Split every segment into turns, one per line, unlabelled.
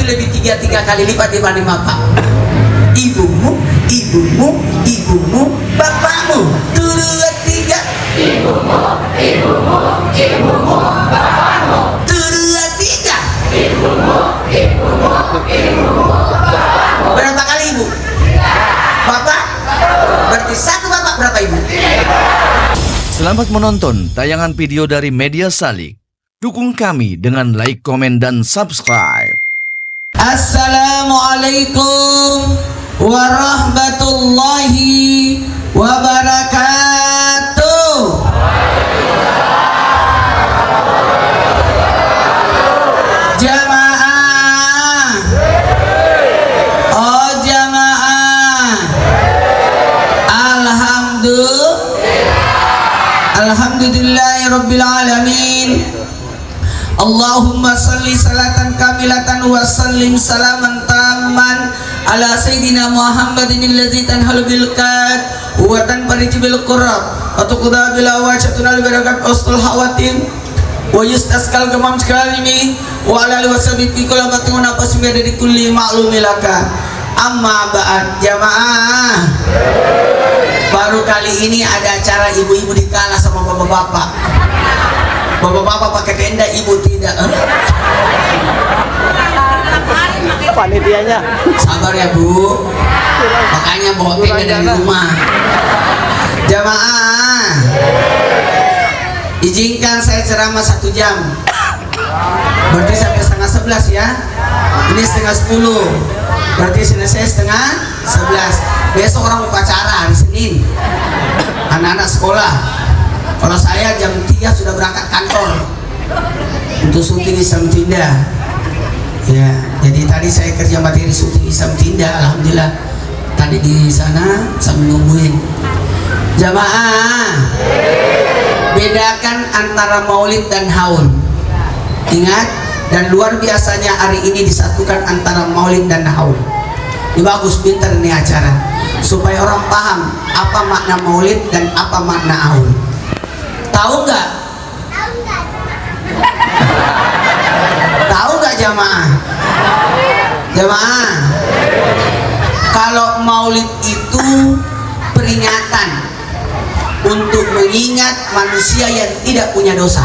lebih tiga kali lipat dibanding bapak. Ibumu, ibumu, ibumu, bapakmu. 2, 3.
Ibumu, ibumu, ibumu, bapakmu.
2, 3.
Ibumu, ibumu, ibumu, bapakmu.
Berapa kali ibu? Bapak? Berarti 1 bapak, berapa ibu?
Selamat menonton tayangan video dari Media Salik. Dukung kami dengan like, komen, dan subscribe.
Assalamualaikum warahmatullahi wabarakatuh. Jamaah, oh jamaah, alhamdulillahirabbil alamin. Allahumma salli salatan kamilatan wa sallim salaman tamman ala sayyidina Muhammadin alladzi tanhalu bil qad wa tanfariju bil qurab wa tuqda bil awajatun al barakat ustul hawatim wa yustaskal gamam sekalimi wa ala alihi washabihi kullu batin wa nafsin dari kulli ma'lumilaka. Amma ba'd. Jamaah, baru kali ini ada acara ibu-ibu dikalah sama bapak-bapak. Bapak-bapak pakai tenda, ibu tidak.
Panitianya
Sabar ya bu, makanya bawa tenda dari rumah. Jamaah, izinkan saya ceramah 1 jam. Berarti sampai setengah 11 ya. Ini setengah 10, berarti selesai setengah 11. Besok orang upacara hari Senin, anak-anak sekolah. Kalau saya jam 3 sudah berangkat kantor untuk syuting Isam Tinda. Ya, jadi tadi saya kerja materi syuting Isam Tinda, alhamdulillah. Tadi di sana sambil nungguin. Jamaah, bedakan antara maulid dan haul. Ingat, dan luar biasanya hari ini disatukan antara maulid dan haul. Ini bagus, pintar ini acara, supaya orang paham apa makna maulid dan apa makna haul. Tahu nggak? Tahu nggak jamaah? Jamaah, kalau maulid itu peringatan untuk mengingat manusia yang tidak punya dosa.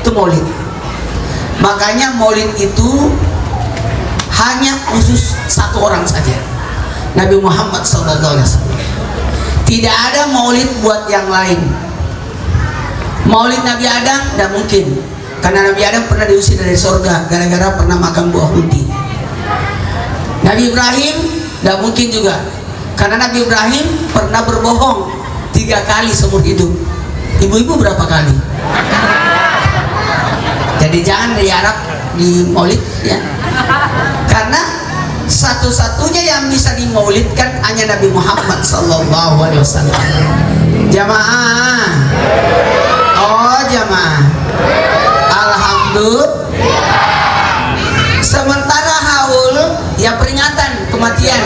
Itu maulid. Makanya maulid itu hanya khusus 1 orang saja, Nabi Muhammad SAW. Tidak ada maulid buat yang lain. Maulid Nabi Adam tidak mungkin, karena Nabi Adam pernah diusir dari surga gara-gara pernah makan buah hunti. Nabi Ibrahim tidak mungkin juga, karena Nabi Ibrahim pernah berbohong 3 kali seumur hidup. Ibu-ibu berapa kali? Jadi jangan diharap di maulid ya, karena satu-satunya yang bisa dimaulidkan hanya Nabi Muhammad SAW. Jamaah, oh jamaah, alhamdulillah. Sementara haul ya peringatan kematian.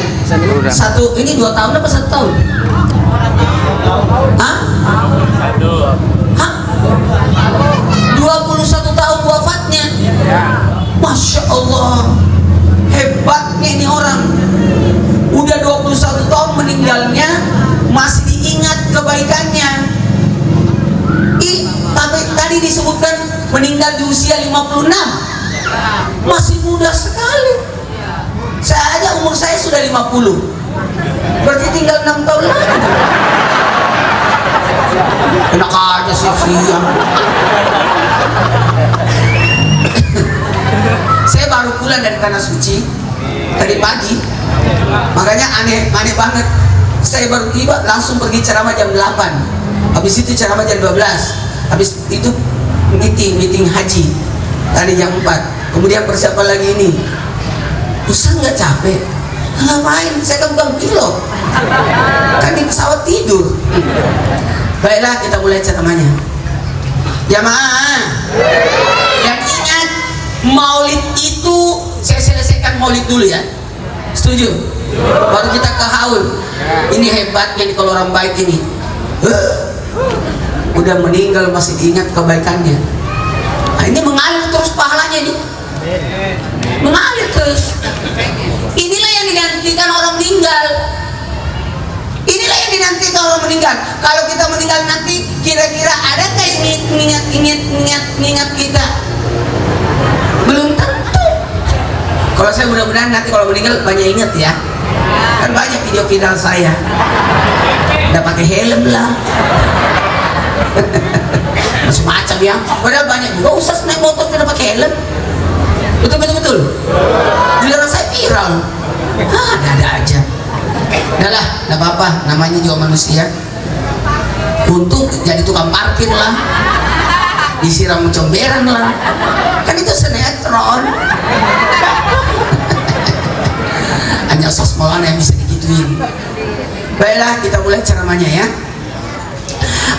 Satu, ini 2 tahun apa 1 tahun? Hah? 21 tahun wafatnya. Masya Allah, hebatnya ini orang. Udah 21 tahun meninggalnya, masih diingat kebaikannya. Tapi tadi disebutkan meninggal di usia 56. Masih muda sekali. Saya aja umur saya sudah 50. Berarti tinggal 6 tahun lagi. Enak aja siang-siang. Saya baru pulang dari Tanah Suci tadi pagi. Makanya aneh banget. Saya baru tiba langsung pergi ceramah jam 8. Habis itu ceramah jam 12. Habis itu meeting haji tadi jam 4. Kemudian persiapan lagi ini. Ustaz nggak capek? Ngapain? Saya kan bukan pilot. Kan di pesawat tidur. Baiklah, kita mulai ceramahnya. Jamaah, dan ingat, maulid itu saya selesaikan maulid dulu ya. Setuju? Baru kita ke haul. Ini hebatnya nih kalau orang baik ini. Udah meninggal masih diingat kebaikannya. Nah, ini mengalir terus pahalanya nih. Mengalir terus. meninggal. Kalau kita meninggal nanti, kira-kira ada nggak ingat kita? Belum tentu. Kalau saya mudah-mudahan nanti kalau meninggal banyak ingat ya. Kan banyak video viral saya. Udah pakai helm lah. Macam-macam ya. Padahal banyak juga usah naik motor tidak pakai helm. Betul. Di luar saya viral. Ada aja. Udah lah, nggak apa-apa. Namanya juga manusia. Untuk jadi tukang parkir lah, disiram comberan lah. Kan itu sinetron. Hanya sosmolan yang bisa digituin. Baiklah, kita mulai ceramahnya ya.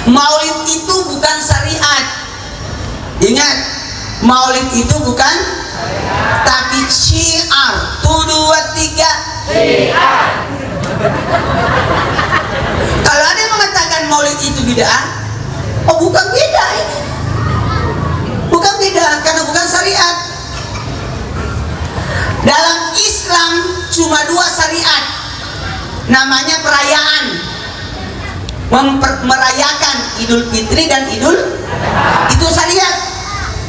Maulid itu bukan syariat. Ingat, maulid itu bukan, tapi syiar. 1, 2, 3
Syiar.
Kalau ada yang mengatakan maulid itu bid'ah, oh bukan beda ini. Bukan beda, karena bukan syariat. Dalam Islam cuma 2 syariat. Namanya perayaan. Merayakan Idul Fitri dan Idul, itu syariat.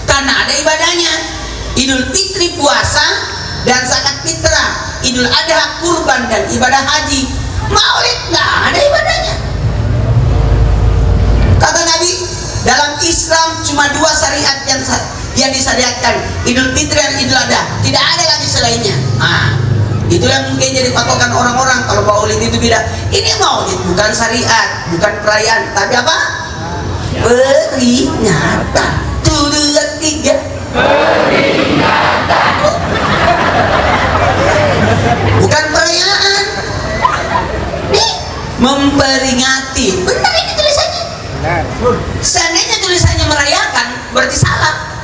Karena ada ibadahnya. Idul Fitri puasa dan zakat fitrah. Idul Adha kurban dan ibadah haji. Maulid nggak ada ibadahnya. Kata Nabi, dalam Islam cuma 2 syariat yang disyariatkan, Idul Fitri dan Idul Adha. Tidak ada lagi selainnya. Itulah yang mungkin jadi patokan orang-orang kalau maulid itu beda. Ini maulid bukan syariat, bukan perayaan, tapi apa? Peringatan. 1, 2, 3
Peringatan.
Bukan perayaan. Nih, memperingati. Benar ini tulisannya. Seandainya tulisannya merayakan, berarti salah.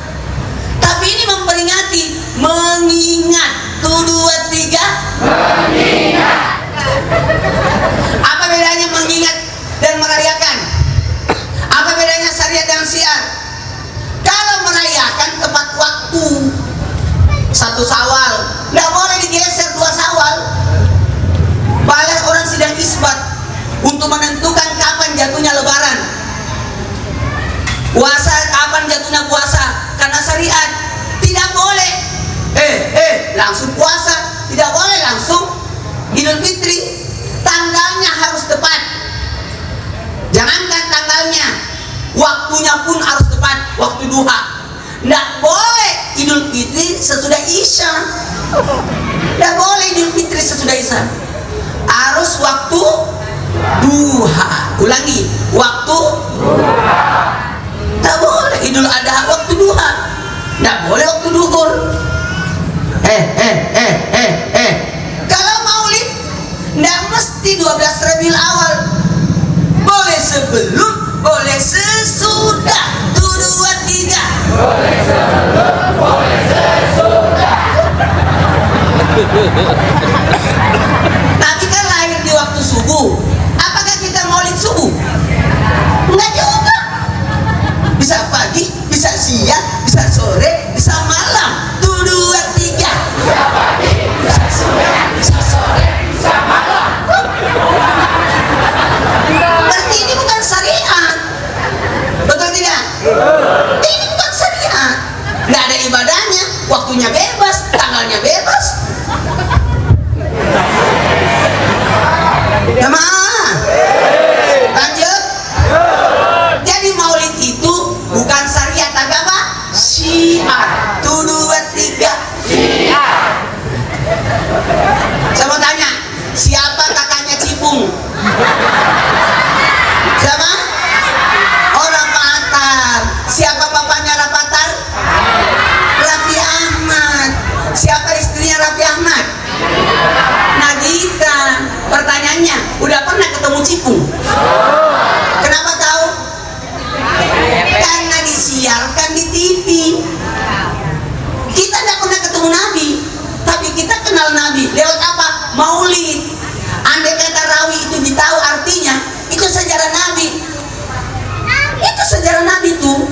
Tapi ini memperingati, mengingat. 1, 2, 3
Mengingat.
Apa bedanya mengingat dan merayakan? Apa bedanya syariat dan syiar? Kalau merayakan tepat waktu, 1 Syawal, nggak boleh digeser 2 Syawal. Balik orang sidang isbat untuk menentukan kapan jatuhnya Lebaran, puasa kapan jatuhnya puasa, karena syariat tidak boleh langsung puasa, tidak boleh langsung Idul Fitri. Tanggalnya harus tepat. Jangankan tanggalnya, waktunya pun harus tepat, waktu duha. Nggak boleh Idul Fitri sesudah Isya. Nggak boleh Idul Fitri sesudah Isya. Harus waktu duha. Ulangi, waktu duha. Nggak boleh Idul Adha waktu duha. Nggak boleh waktu duhur. Kalau maulid nggak mesti 12 Rabiul Awal. Boleh sebelum, boleh sesudah. 1, 2, 3
Boleh sebelum, boleh sesudah.
Nabi kan lahir di waktu subuh. Apakah kita maulid subuh? Enggak juga. Bisa pagi, bisa siang, bisa sore, bisa malam. 1, 2, 3
Bisa pagi, bisa siang, bisa sore, bisa malam.
Berarti ini bukan syariat. Betul tidak? Ini bukan syariat. Nggak ada ibadahnya, waktunya bebas, tanggalnya bebas. Jamaah, lanjut. Jadi maulid itu bukan syariat, tapi apa? Syiar. 1, 2, 3
Syiar.
Saya mau tanya, siapa kakaknya Cipung? Siapa? Oh, Rapatar. Siapa bapaknya Rapatar? Raffi Ahmad. Siapa istrinya Raffi Ahmad? Nagita. Pertanyaannya, udah pernah ketemu Cipung? Kenapa tahu? Karena disiarkan di TV. Kita tidak pernah ketemu Nabi, tapi kita kenal Nabi lewat apa? Maulid. Andai kata rawi itu ditahu artinya, itu sejarah Nabi. Itu sejarah Nabi tuh.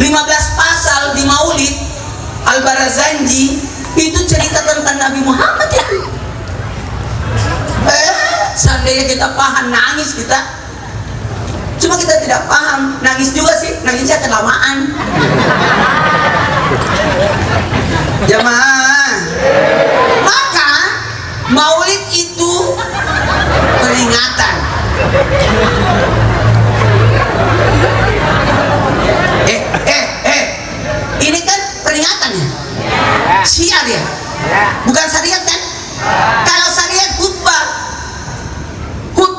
15 pasal di Maulid Al-Barazanji itu cerita tentang Nabi Muhammad itu. Seandainya kita paham, nangis kita. Cuma kita tidak paham, nangis juga sih, nangisnya kelamaan. Jamaah, maka maulid itu peringatan. Ini kan peringatannya, syiar ya, bukan syariat kan? Kalau syariat khutbah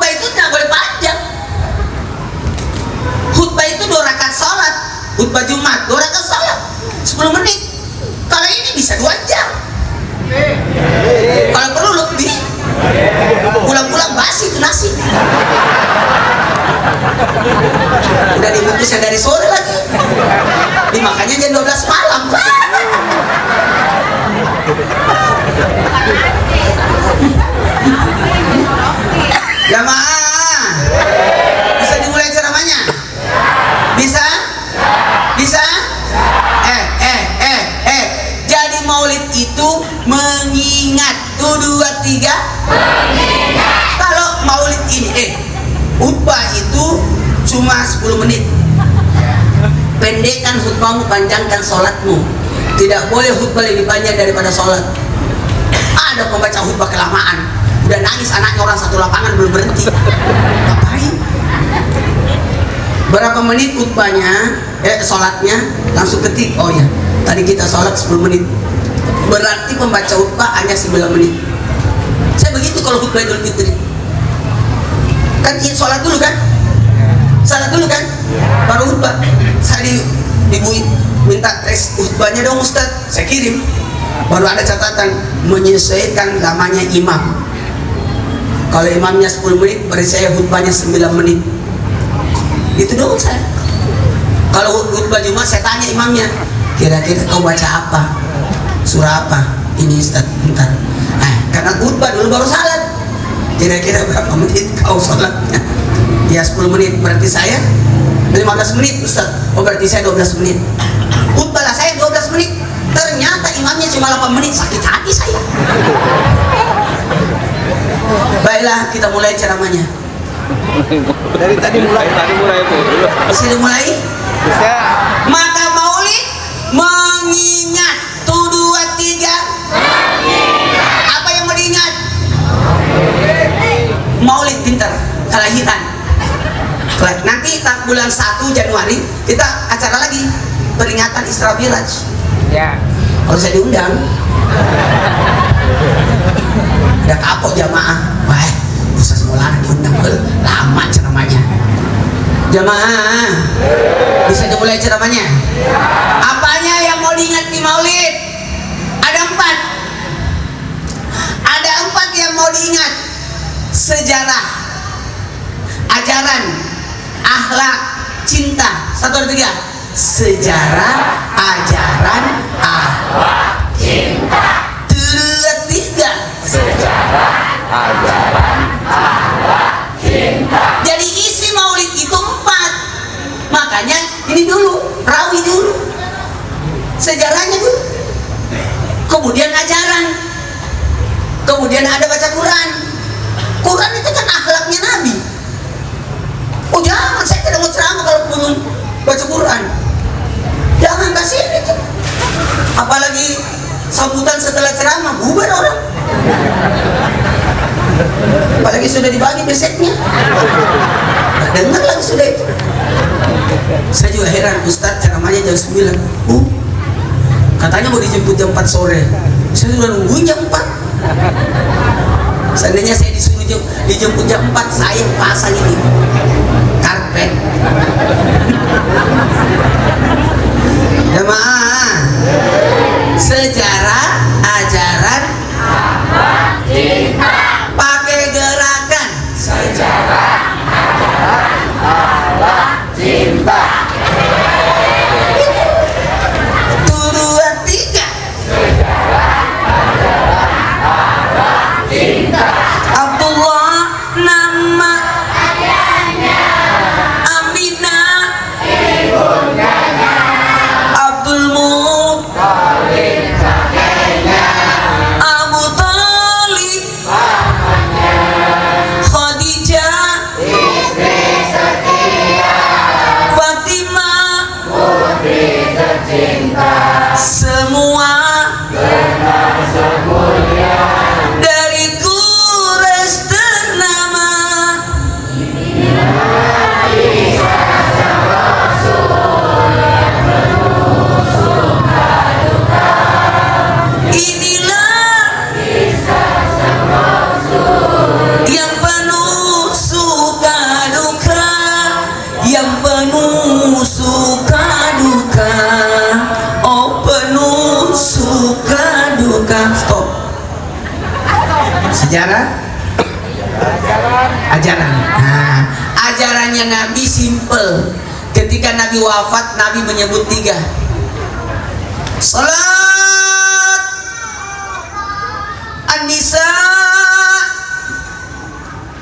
itu tidak boleh panjang. Khutbah itu 2 rakaat sholat, khutbah Jumat 2 rakaat sholat 10 menit. Kalau ini bisa 2 jam. Kalau perlu lebih, pulang-pulang basi itu nasi. Udah dibungkusnya dari sore lagi, dimakannya jam 12 malam. Jamaah, bisa dimulai ceramahnya? Bisa? Bisa? Jadi maulid itu mengingat. 1, 2, 3 mengingat. Kalau maulid ini khutbah itu cuma 10 menit. Pendekkan khutbahmu, panjangkan sholatmu. Tidak boleh khutbah lebih panjang daripada sholat. Ada pembaca khutbah kelamaan, udah nangis anaknya orang satu lapangan belum berhenti. Ngapain? Berapa menit khutbahnya, sholatnya, langsung ketik, oh ya tadi kita sholat 10 menit, berarti pembaca khutbah hanya 9 menit. Saya begitu kalau khutbah Idul Fitri kan, sholat dulu kan, baru khutbah. Saya minta tes khutbahnya dong Ustaz, saya kirim, baru ada catatan menyesuaikan lamanya imam. Kalau imamnya 10 menit, berarti saya khutbahnya 9 menit. Itu dong saya. Kalau khutbah Jumat saya tanya imamnya, kira-kira kau baca apa? Surah apa? Ini Ustaz, bentar. Karena khutbah dulu baru salat. Kira-kira berapa menit kau salatnya? Ya 10 menit, berarti saya 15 menit Ustaz. Oh berarti saya 12 menit. Khutbah lah saya 12 menit. Ternyata imamnya cuma 8 menit, sakit hati saya. Baiklah, kita mulai ceramahnya.
Dari tadi mulai Bu.
Bisa dimulai?
Bisa.
Maka maulid mengingat. 1, 2, 3 mengingat. Apa yang mau diingat? Maulid, pintar, kelahiran. Nanti bulan 1 Januari kita acara lagi peringatan Isra Miraj.
Ya.
Kalau saya diundang, udah kapok jamaah. Wah, Ustaz Maulana diundang, lama ceramahnya. Jamaah, bisa dimulai ceramahnya? Apanya yang mau diingat di Maulid? Ada 4. Ada 4 yang mau diingat. Sejarah, ajaran, akhlak, cinta. 1, 2, 3. Sejarah, ajaran, akhlak, cinta. 1, 2, 3. Sejarah, ajaran, akhlak, cinta. Jadi isi maulid itu 4. Makanya ini dulu, rawi dulu, sejarahnya dulu, kemudian ajaran, kemudian ada baca Quran. Quran itu kan akhlaknya Nabi. Oh jangan, saya tidak mau ceramah kalau belum baca Quran. Jangan kasih itu. Apalagi sambutan setelah ceramah, bubar orang. Apalagi sudah dibagi beseknya, nggak dengar lagi sudah itu. Saya juga heran, Ustaz ceramahnya jam 9. Katanya mau dijemput jam 4 sore. Saya sudah nungguin jam 4. Seandainya saya disuruh dijemput jam 4, saya pasang ini karpet. Jemaah, sejarah, ajaran, cinta. Pakai gerakan sejarah, ajaran, cinta. 1, 2, 3. Sejarah, ajaran, cinta. Abdullah nama ayahnya, Aminah ibundanya, Abdul ajaran. Nah, ajarannya Nabi simple. Ketika Nabi wafat, Nabi menyebut 3. Salat an-nisa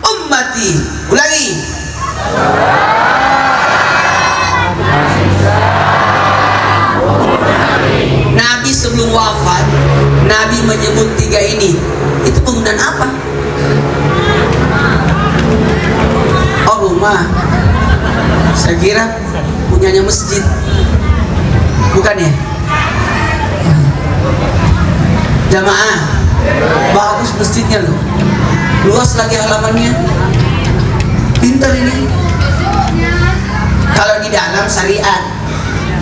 ummati. Ulangi. Nabi sebelum wafat, Nabi menyebut 3 ini. Itu penggunaan apa? Oh, rumah. Saya kira punyanya masjid. Bukan ya? Jamaah, bagus masjidnya loh. Luas lagi halamannya. Pintar ini. Kalau di dalam syariat,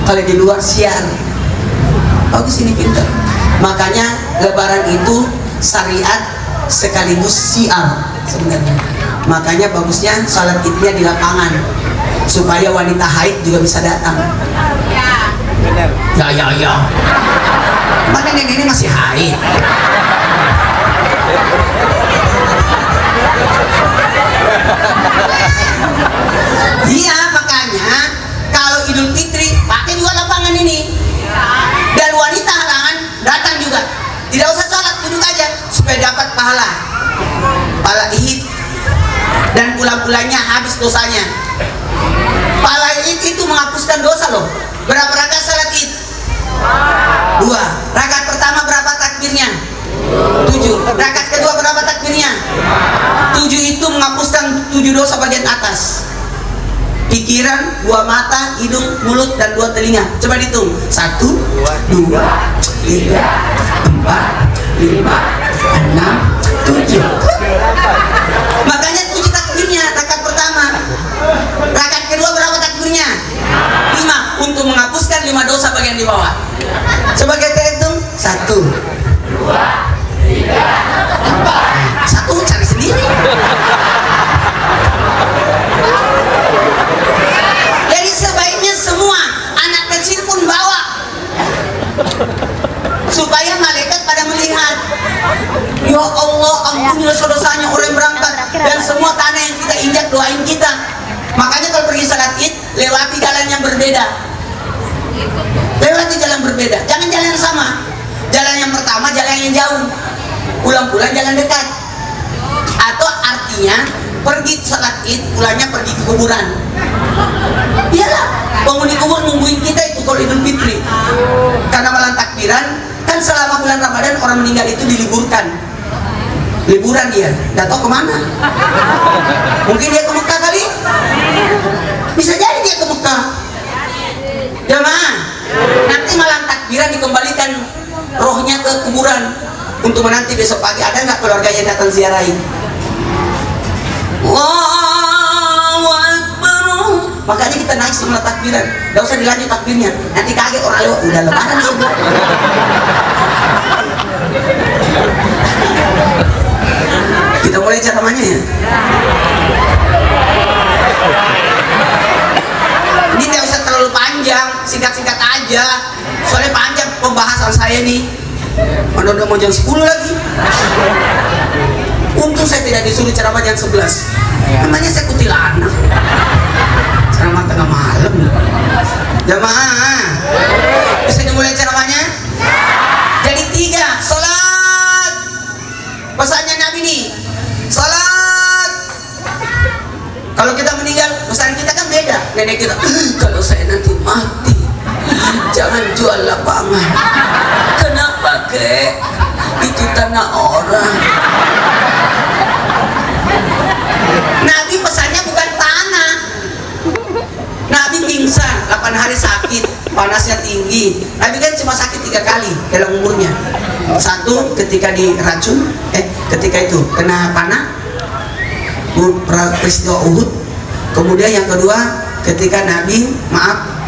kalau di luar syiar. Bagus ini, pintar. Makanya lebaran itu syariat sekaligus syiar sebenarnya. Makanya bagusnya salat idnya di lapangan supaya wanita haid juga bisa datang.
Benar.
Ya. Mana ini masih haid. Iya, makanya kalau Idul Fitri pakai juga lapangan ini. Dan wanita halangan datang juga. Tidak usah sholat, duduk aja supaya dapat pahala Id. Dan pulang-pulangnya habis dosanya. Pahala Id itu menghapuskan dosa loh. Berapa rakaat salat Id? 2. Rakaat pertama berapa takbirnya? 7. Rakaat kedua berapa takbirnya? 7 itu menghapuskan 7 dosa bagian atas. Pikiran, 2 mata, hidung, mulut, dan 2 telinga. Coba dihitung. 1, 2, 3, 4, 5, 6, 7. Makanya 7 takbirnya rakaat pertama. Rakaat kedua berapa takbirnya? 5. Untuk menghapuskan 5 dosa bagian di bawah. Coba kita hitung. 1, 2, 3, 4. 1 cari sendiri. Jadi sebaiknya semua anak kecil pun bawa supaya malaikat pada melihat. Ya Allah, ampunilah dosanya orang berangkat dan semua tanah yang kita injak, doain kita. Makanya kalau pergi salat Id, lewati jalan yang berbeda. Lewati jalan berbeda, jangan jalan yang sama. Jalan yang pertama jalan yang jauh, pulang-pulang jalan dekat. Atau artinya pergi salat Id, pulangnya pergi ke kuburan. Iyalah, penghuni kubur nungguin kita itu kalau Idul Fitri. Karena malam takbiran, kan selama bulan Ramadan orang meninggal itu diliburkan. Liburan dia, nggak tahu kemana. Mungkin dia ke Mekah kali. Bisa jadi dia ke Mekah. Jamaah, nanti malam takbiran dikembalikan rohnya ke kuburan untuk menanti besok pagi ada nggak keluarganya datang ziarahi. Allahu Akbar. Makanya kita naik semua takbiran. Gak usah dilanjut takbirnya. Nanti kaget orang lewat. Udah lebaran semua. Kita mulai ceramahnya ya. Ini tidak usah terlalu panjang, singkat-singkat aja. Soalnya panjang pembahasan saya nih. Mana udah mau jam 10 lagi. Untung saya tidak disuruh ceramah jam 11. Namanya saya kuntilanak. Ceramah tengah malam. Jamaah, bisa dimulai ceramahnya? Jadi 3, sholat. Pesannya Nabi nih, sholat. Kalau kita meninggal, pesan kita kan beda. Nenek kita, kalau saya nanti mati, jangan jual lapangan. Kenapa, kek? Itu tanah orang. Nabi pesannya bukan tanah. Nabi pingsan 8 hari sakit, panasnya tinggi. Nabi kan cuma sakit 3 kali dalam umurnya. 1 ketika diracun, ketika itu kena panah, peristiwa Uhud. Kemudian yang kedua ketika Nabi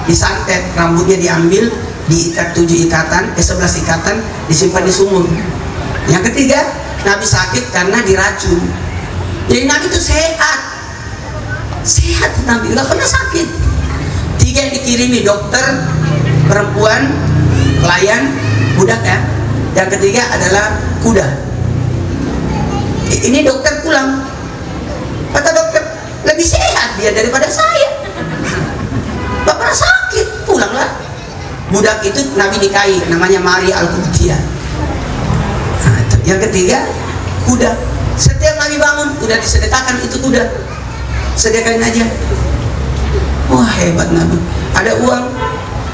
disantet, rambutnya diambil, diikat 7 ikatan, 11 ikatan, disimpan di sumur. Yang ketiga Nabi sakit karena diracun. Jadi Nabi itu sehat Nabi, nggak pernah sakit. 3 yang dikirimi, dokter, perempuan, pelayan, budak ya. Yang ketiga adalah kuda. Ini dokter pulang. Kata dokter, lebih sehat dia daripada saya. Bapak sakit, pulanglah. Budak itu Nabi nikahi, namanya Maria Al-Qibtiyah. Nah, itu. Yang ketiga, kuda. Setiap Nabi bangun, udah disedekahkan itu kuda. Sedekahin aja. Wah, hebat Nabi. Ada uang,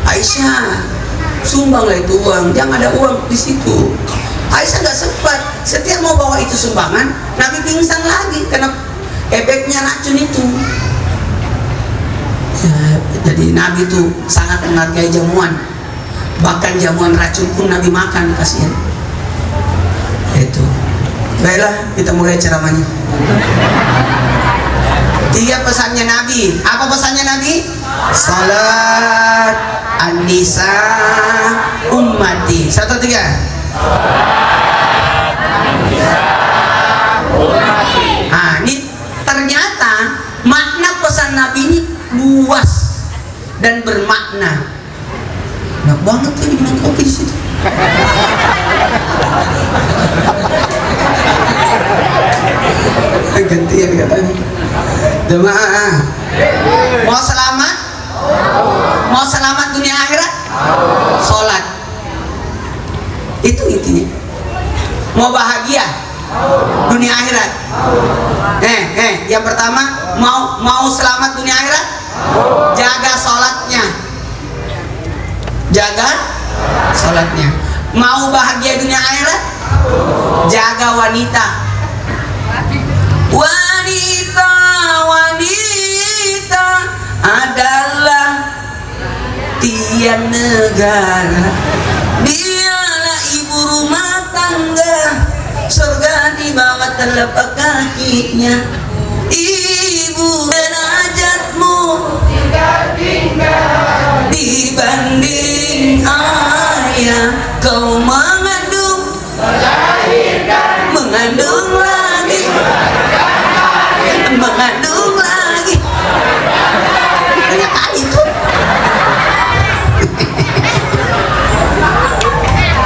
Aisyah, sumbanglah itu uang. Jangan ada uang di situ. Aisyah nggak sempat. Setiap mau bawa itu sumbangan, Nabi pingsan lagi karena efeknya racun itu. Ya, jadi Nabi itu sangat menghargai jamuan. Bahkan jamuan racun pun Nabi makan, kasihan. Itu. Baiklah, kita mulai ceramahnya. 3 pesannya Nabi. Apa pesannya Nabi? Salat an-nisa ummati. 1, 3. Nah, ini ternyata makna pesan Nabi ini luas dan bermakna. Enak banget kan minum kopi di situ. Gantian katanya. Jemaah, mau selamat? Mau selamat dunia akhirat? Sholat. Itu intinya. Mau bahagia dunia akhirat? Yang pertama, mau selamat dunia akhirat? Jaga sholatnya. Jaga sholatnya. Mau bahagia dunia akhirat? Jaga wanita. Wanita adalah tiang negara. Dialah ibu rumah tangga, surga di bawah telapak kakinya. Ibu derajatmu dibanding ayah. Kau mengandung lagi, mengandung lagi. Banyak kali itu.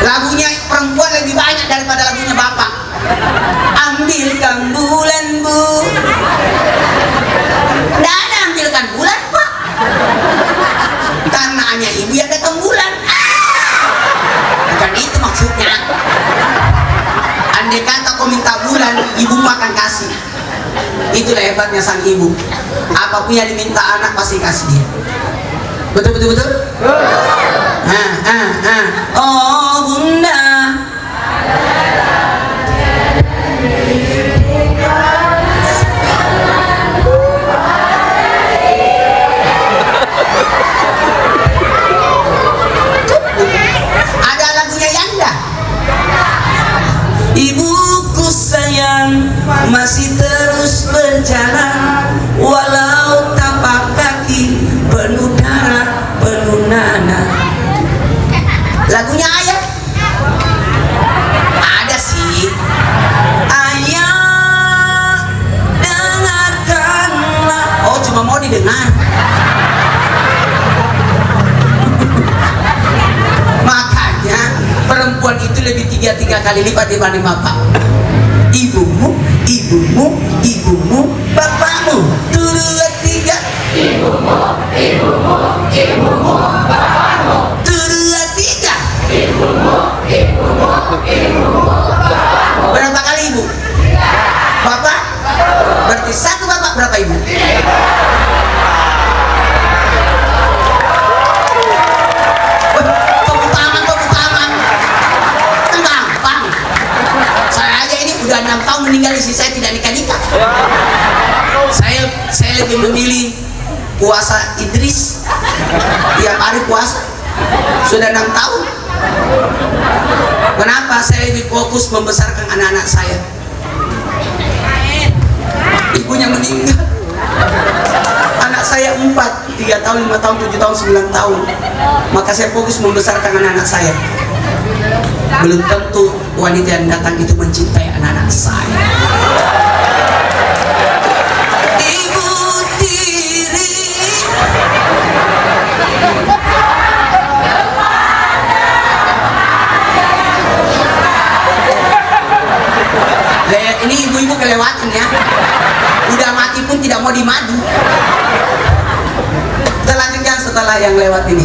Lagunya perempuan lebih banyak daripada lagunya bapak. Ambilkan bulan bu. Nggak ada ambilkan bulan pak. Karena hanya ibu yang datang bulan. Bukan itu maksudnya. Andai kata kau minta bulan, ibu akan kasih. Itulah hebatnya sang ibu. Apapun yang diminta anak pasti kasih dia. Betul? Oh bunda, ada lagunya Yanda. Ibuku sayang masih terus berjalan, walau tapak kaki penuh darah, penuh nanah. Lagunya ayah ada sih. Ayah dengarkanlah. Oh cuma mau didengar. Makanya perempuan itu lebih 3 kali lipat dibanding bapak. Ibumu, bapakmu. 2, 3. Ibumu, bapakmu. 2, 3. Ibumu, bapakmu. Berapa kali ibu? Bapak? Berarti 1 bapak, berapa ibu? Tepuk tangan. Gampang. Saya aja ini udah 6 tahun meninggal, istri saya tidak nikah. Saya lebih memilih puasa Idris. Tiap hari puasa. Sudah 6 tahun. Kenapa? Saya lebih fokus membesarkan anak-anak saya. Ibunya meninggal. Anak saya 4, 3 tahun, 5 tahun, 7 tahun, 9 tahun. Maka saya fokus membesarkan anak-anak saya. Belum tentu wanita yang datang itu mencintai anak-anak saya. Ibu tiri. Ini ibu-ibu kelewatan ya. Udah mati pun tidak mau dimadu. Kita lanjutkan setelah yang lewat ini.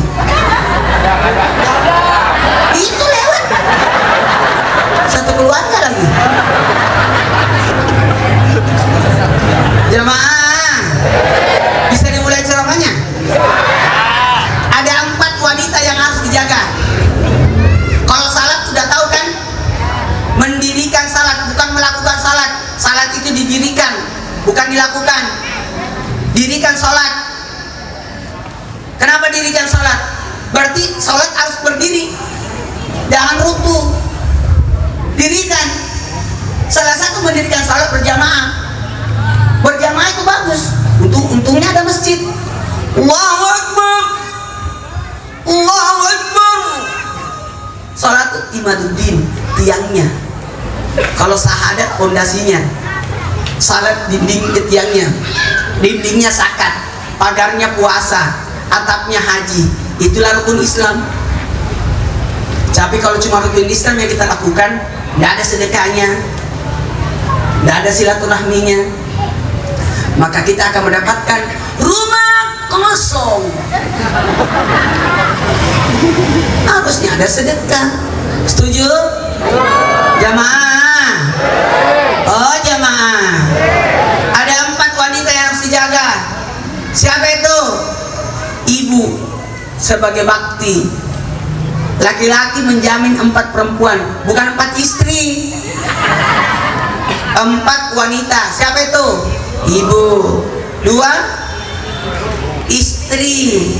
Itu lewat. Satu keluarga lagi. Jemaah, bisa dimulai ceramahnya? Ada 4 wanita yang harus dijaga. Kalau salat sudah tahu kan? Mendirikan salat, bukan melakukan salat. Salat itu didirikan, bukan dilakukan. Dirikan salat. Kenapa dirikan salat? Berarti salat harus berdiri, jangan ruku. Dirikan. Salah satu mendirikan salat berjamaah. Berjamaah itu bagus. Untungnya ada masjid. Allahu Akbar, Allahu Akbar. Salat itu imaduddin, tiangnya. Kalau syahadat fondasinya. Salat dinding tiangnya. Dindingnya zakat, pagarnya puasa, atapnya haji. Itulah rukun Islam. Tapi kalau cuma rukun Islam yang kita lakukan, tidak ada sedekahnya, tidak ada silaturahminya, maka kita akan mendapatkan rumah kosong. Harusnya ada sedekah. Setuju? Jamaah. Oh jamaah. Ada 4 wanita yang harus dijaga. Siapa itu? Ibu sebagai bakti. Laki-laki menjamin 4 perempuan, bukan 4 istri. 4 wanita. Siapa itu? Ibu. 2 istri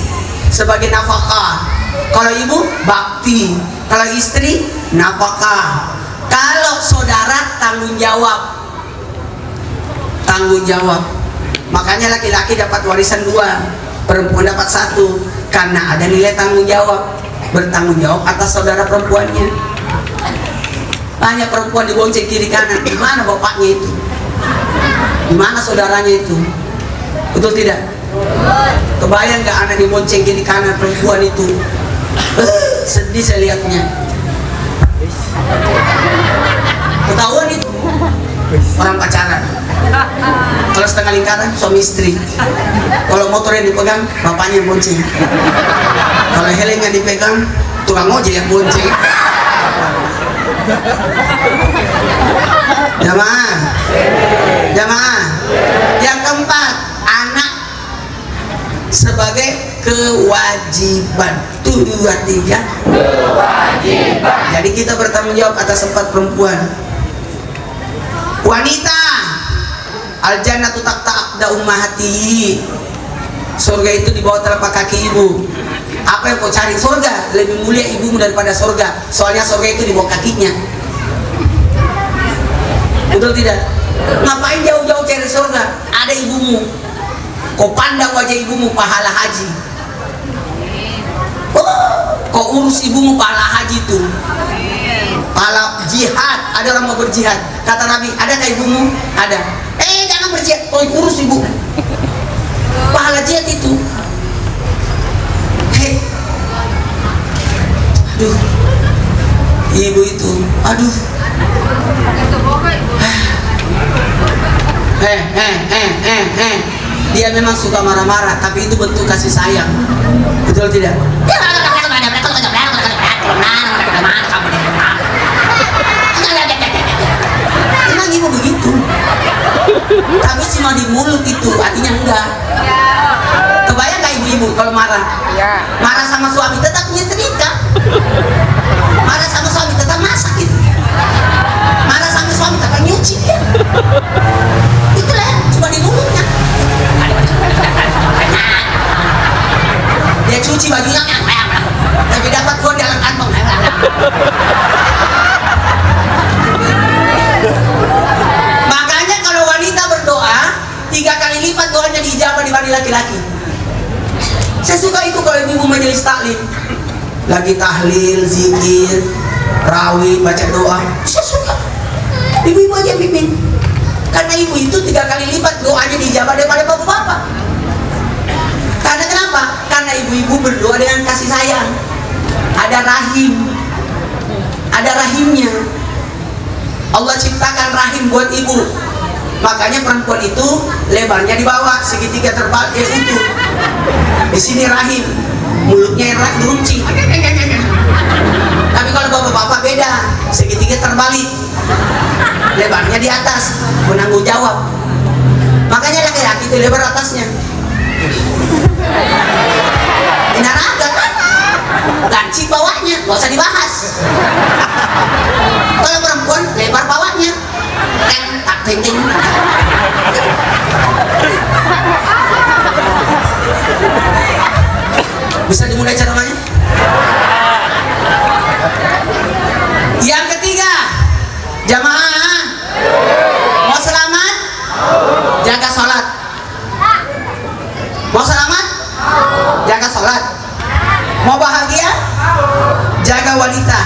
sebagai nafkah. Kalau ibu bakti, kalau istri nafkah. Kalau saudara tanggung jawab. Tanggung jawab. Makanya laki-laki dapat warisan 2, perempuan dapat 1, karena ada nilai tanggung jawab. Bertanggung jawab atas saudara perempuannya. Hanya perempuan dibonceng kiri kanan, di mana bapaknya itu? Di mana saudaranya itu? Betul tidak? Kebayang gak anak dibonceng kiri kanan perempuan itu? Sedih saya lihatnya. Ketahuan itu orang pacaran. Kalau setengah lingkaran suami istri. Kalau motor yang dipegang bapaknya yang bonceng. Kalau helm yang dipegang tukang ojek yang bonceng. Jamaah, jamaah. Yang keempat, anak sebagai kewajiban. 2, 3 kewajiban. Jadi kita bertanggung jawab atas 4 perempuan. Wanita, al-jannatu tahta ummahati. Surga itu di bawah telapak kaki ibu. Apa yang kau cari? Surga. Lebih mulia ibumu daripada surga. Soalnya surga itu di bawah kakinya. Betul tidak? Ngapain jauh-jauh cari surga? Ada ibumu. Kau pandang wajah ibumu pahala haji. Oh, kau urus ibumu pahala haji itu. Pahala jihad. Ada orang mau berjihad. Kata Nabi, adakah ibumu? Ada. Jangan berjihad. Kau urus ibu. Pahala jihad itu. Aduh, ibu itu, aduh. Dia memang suka marah-marah, tapi itu bentuk kasih sayang. Betul tidak? Memang ibu begitu. Tapi cuma di mulut itu, artinya enggak. Kebayang gak ibu-ibu kalau marah? Marah sama suami tetap nyetrika. Marah sama suami tetap masak itu. Marah sama suami tetap nyuci dia. Itulah cuma di mulutnya. Dia cuci bajunya, tapi dapat uang dalam kantong. Makanya kalau wanita berdoa 3 kali lipat doanya diijabah dibanding laki-laki. Saya suka itu kalau ibu majelis taklim, lagi tahlil, zikir, rawih, baca doa. Saya suka. Ibu-ibu aja pimpin. Karena ibu itu 3 kali lipat doanya dijawab daripada bapak-bapak. Karena kenapa? Karena ibu-ibu berdoa dengan kasih sayang. Ada rahim. Ada rahimnya. Allah ciptakan rahim buat ibu, makanya perempuan itu lebarnya di bawah segitiga terbalik utuh. Di sini rahim, mulutnya yang runcing. Tapi kalau bapak-bapak beda, segitiga terbalik, lebarnya di atas, menanggung jawab. Makanya laki-laki itu lebar atasnya. Inaraga kan? Lancip bawahnya, gak usah dibahas. Kalau perempuan lebar bawahnya, tak ting. Bisa dimulai ceramahnya? Yang ketiga, jamaah mau selamat, jaga sholat. Mau selamat, jaga sholat. Mau bahagia, jaga wanita.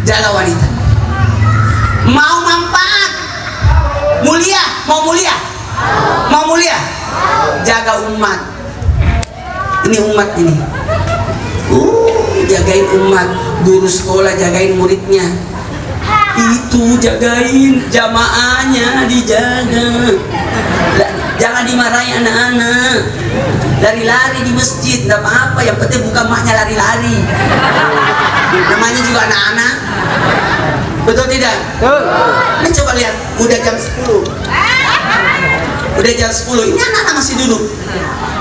Jaga wanita. Mau manfaat, mulia, mau mulia, jaga umat. Ini umat ini. Jagain umat, guru sekolah jagain muridnya. Itu jagain jamaahnya, dijaga. Jangan dimarahi anak-anak. Lari-lari di masjid, enggak apa-apa, yang penting bukan maknya lari-lari. Namanya juga anak-anak. Betul tidak? Ini coba lihat, udah jam 10. Udah jam 10, ini anak-anak masih duduk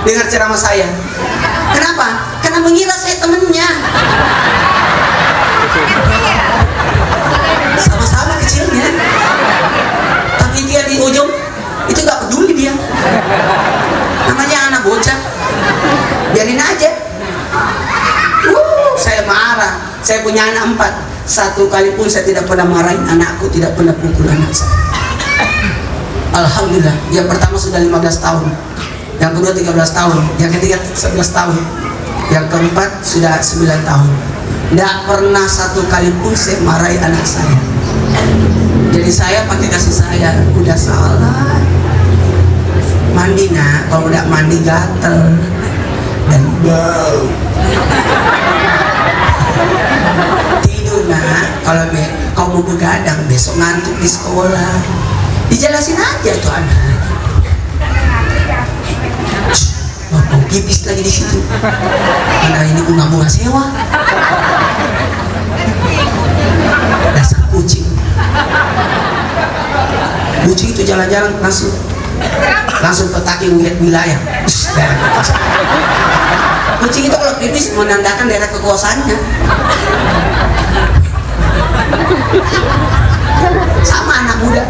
dengar ceramah saya. Kenapa? Karena mengira saya temennya. Sama-sama kecilnya, tapi dia di ujung itu gak peduli dia. Namanya anak bocah, biarin aja. Saya marah. Saya punya anak 4. Satu kali pun saya tidak pernah marahin anakku, tidak pernah pukul anak saya. Alhamdulillah. Yang pertama sudah 15 tahun, yang kedua 13 tahun, yang ketiga 11 tahun, yang keempat sudah 9 tahun. Tidak pernah satu kali pun saya marahi anak saya. Jadi saya pakai kasih sayang. Udah salah, mandi nak. Kalau udah mandi gatel dan bau. Tidur nak. Kalau kau mau begadang besok ngantuk di sekolah. Dijelasin aja tuh anak. Mau pipis lagi di situ. Mana ini bunga-bunga sewa. Dasar kucing. Kucing itu jalan-jalan langsung petaki ngeliat wilayah. Kucing itu kalau pipis menandakan daerah kekuasaannya. Sama anak muda.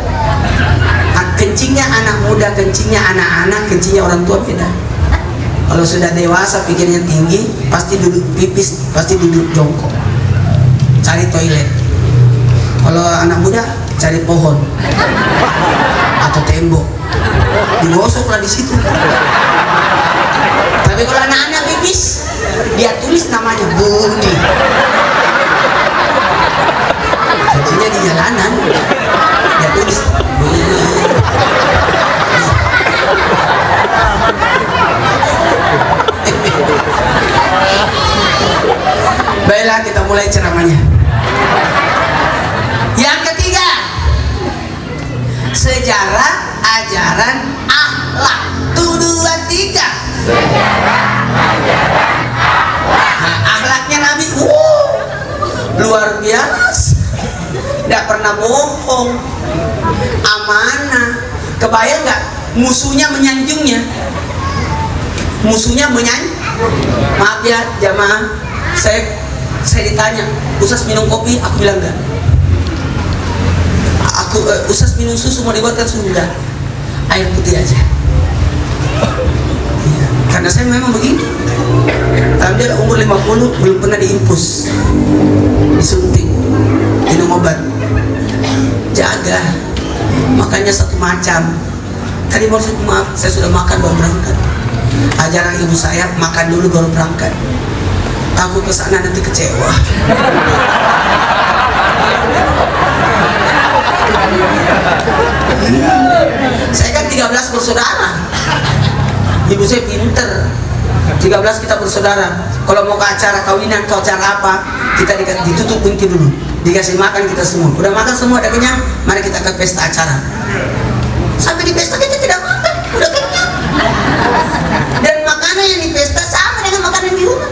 Kencingnya anak muda, kencingnya anak-anak, kencingnya orang tua beda. Kalau sudah dewasa pikirnya tinggi, pasti duduk pipis, pasti duduk jongkok, cari toilet. Kalau anak muda cari pohon atau tembok, digosoklah di situ. Tapi kalau anak-anak pipis, dia tulis namanya Budi. Kencingnya di jalanan, dia tulis Budi. Baiklah, kita mulai ceramahnya. Yang ketiga, sejarah ajaran akhlak. 1, 2, 3.
Sejarah ajaran akhlak.
Nah, akhlaknya Nabi luar biasa. Tidak pernah bohong, amanah. Kebayang nggak musuhnya menyanjungnya? Musuhnya menyanjung. Maaf ya jamaah, saya ditanya, Ustaz minum kopi? Aku bilang enggak. Ustaz minum susu, mau dibuatkan susu? Enggak, air putih aja. Ya, karena saya memang begini. Alhamdulillah umur 50 belum pernah diinfus, disuntik, minum obat. Jaga, makanya satu macam. Tadi maaf, saya sudah makan baru berangkat. Ajaran ibu saya makan dulu baru berangkat. Takut kesana nanti kecewa. Saya kan 13 bersaudara. Ibu saya pinter. 13 kita bersaudara. Kalau mau acara kawinan, kau acara apa, kita ditutup pintu dulu, dikasih makan kita semua. Udah makan semua, udah kenyang, mari kita ke pesta acara. Sampai di pesta kita tidak makan, udah kenyang. Dan makanan yang di pesta sama dengan makanan di rumah.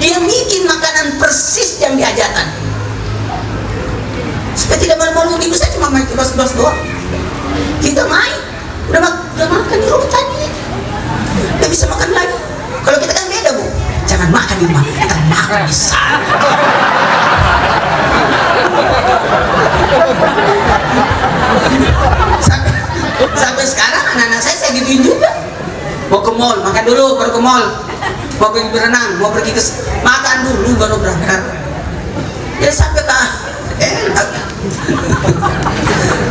Dia bikin makanan persis yang diajarkan. Supaya tidak malu-malu, ibu saya cuma main kebas-kebas doang. Kita main, udah makan di rumah tadi, udah bisa makan lagi. Kalau kita kan beda, Bu, jangan makan di rumah, kita makan di sana. Sampai sekarang anak-anak saya gituin juga. Mau ke mall, makan dulu baru ke mall. Mau pergi berenang, mau pergi ke makan dulu baru berangkat. Ya sampai ke enak.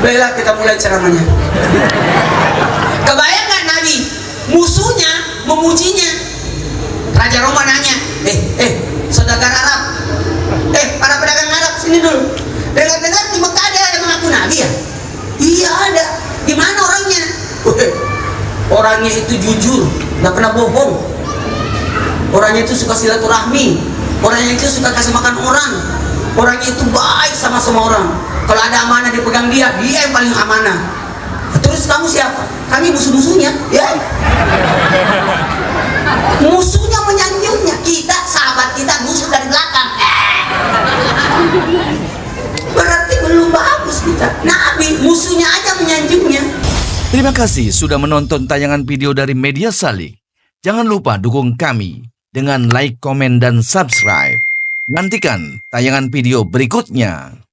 Baiklah, kita mulai ceramahnya. Kebayang nggak Nabi musuhnya memujinya? Raja Roma nanya, saudagar Arab, para pedagang Arab sini dulu. Dengar-dengar di Mekah ada yang mengaku Nabi ya? Iya ada. Di mana orangnya? Orangnya itu jujur, nggak pernah bohong. Orangnya itu suka silaturahmi. Orangnya itu suka kasih makan orang. Orangnya itu baik sama semua orang. Kalau ada amanah dipegang dia yang paling amanah. Terus kamu siapa? Kami musuh-musuhnya, ya. Musuhnya menyanjungnya. Kita sahabat kita musuh dari belakang. Berarti belum bagus kita. Nabi musuhnya aja menyanjungnya.
Terima kasih sudah menonton tayangan video dari Media Salik. Jangan lupa dukung kami dengan like, komen, dan subscribe. Nantikan tayangan video berikutnya.